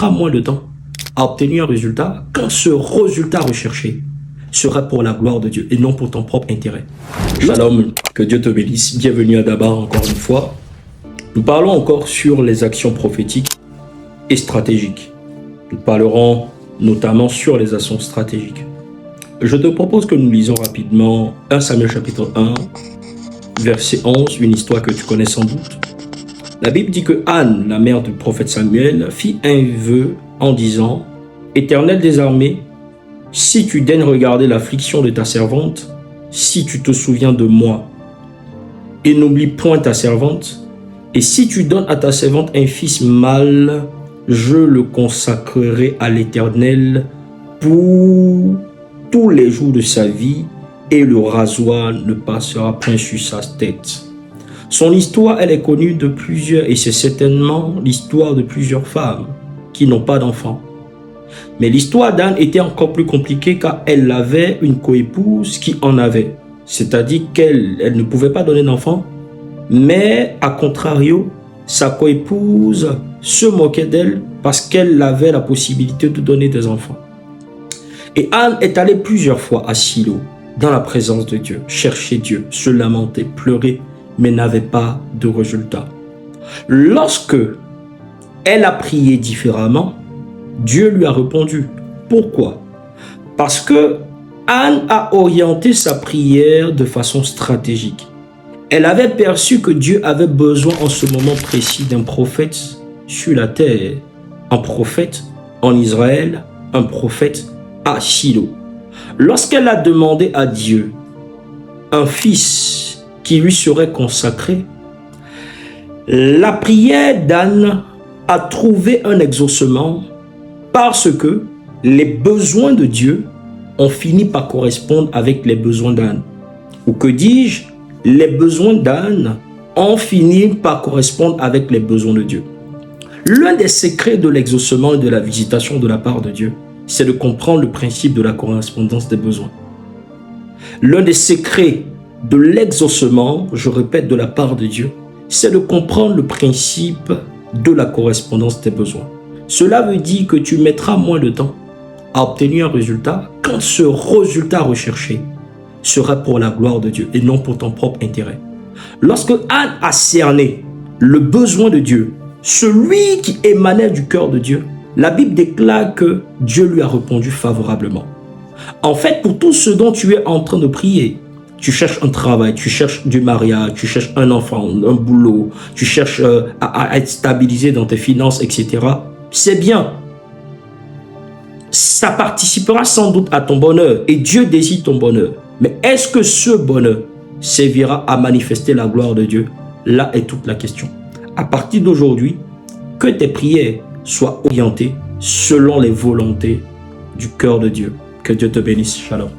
mettras moins de temps à obtenir un résultat quand ce résultat recherché sera pour la gloire de Dieu et non pour ton propre intérêt. Shalom, que Dieu te bénisse. Bienvenue à Dabar encore une fois. Nous parlons encore sur les actions prophétiques et stratégiques. Nous parlerons notamment sur les actions stratégiques. Je te propose que nous lisons rapidement 1 Samuel chapitre 1, verset 11, une histoire que tu connais sans doute. La Bible dit que Anne, la mère du prophète Samuel, fit un vœu en disant « Éternel des armées, si tu daignes regarder l'affliction de ta servante, si tu te souviens de moi, et n'oublie point ta servante, et si tu donnes à ta servante un fils mâle, je le consacrerai à l'Éternel pour tous les jours de sa vie, et le rasoir ne passera point sur sa tête. » Son histoire, elle est connue de plusieurs, et c'est certainement l'histoire de plusieurs femmes qui n'ont pas d'enfants. Mais l'histoire d'Anne était encore plus compliquée car elle avait une coépouse qui en avait. C'est-à-dire qu'elle ne pouvait pas donner d'enfants, mais à contrario, sa coépouse se moquait d'elle parce qu'elle avait la possibilité de donner des enfants. Et Anne est allée plusieurs fois à Silo, dans la présence de Dieu, chercher Dieu, se lamenter, pleurer, mais n'avait pas de résultat. Lorsque elle a prié différemment, Dieu lui a répondu. Pourquoi? Parce que Anne a orienté sa prière de façon stratégique. Elle avait perçu que Dieu avait besoin en ce moment précis d'un prophète sur la terre, un prophète en Israël, un prophète à Shilo. Lorsqu'elle a demandé à Dieu un fils qui lui serait consacré, la prière d'Anne a trouvé un exaucement parce que les besoins de Dieu ont fini par correspondre avec les besoins d'Anne. Ou que dis-je, les besoins d'Anne ont fini par correspondre avec les besoins de Dieu. L'un des secrets de l'exaucement et de la visitation de la part de Dieu, c'est de comprendre le principe de la correspondance des besoins. L'un des secrets de l'exaucement, je répète, de la part de Dieu, c'est de comprendre le principe de la correspondance des besoins. Cela veut dire que tu mettras moins de temps à obtenir un résultat quand ce résultat recherché sera pour la gloire de Dieu et non pour ton propre intérêt. Lorsque Anne a cerné le besoin de Dieu, celui qui émanait du cœur de Dieu, la Bible déclare que Dieu lui a répondu favorablement. En fait, pour tout ce dont tu es en train de prier, tu cherches un travail, tu cherches du mariage, tu cherches un enfant, un boulot, tu cherches à être stabilisé dans tes finances, etc. C'est bien. Ça participera sans doute à ton bonheur et Dieu désire ton bonheur. Mais est-ce que ce bonheur servira à manifester la gloire de Dieu? Là est toute la question. À partir d'aujourd'hui, que tes prières soient orientées selon les volontés du cœur de Dieu. Que Dieu te bénisse. Shalom.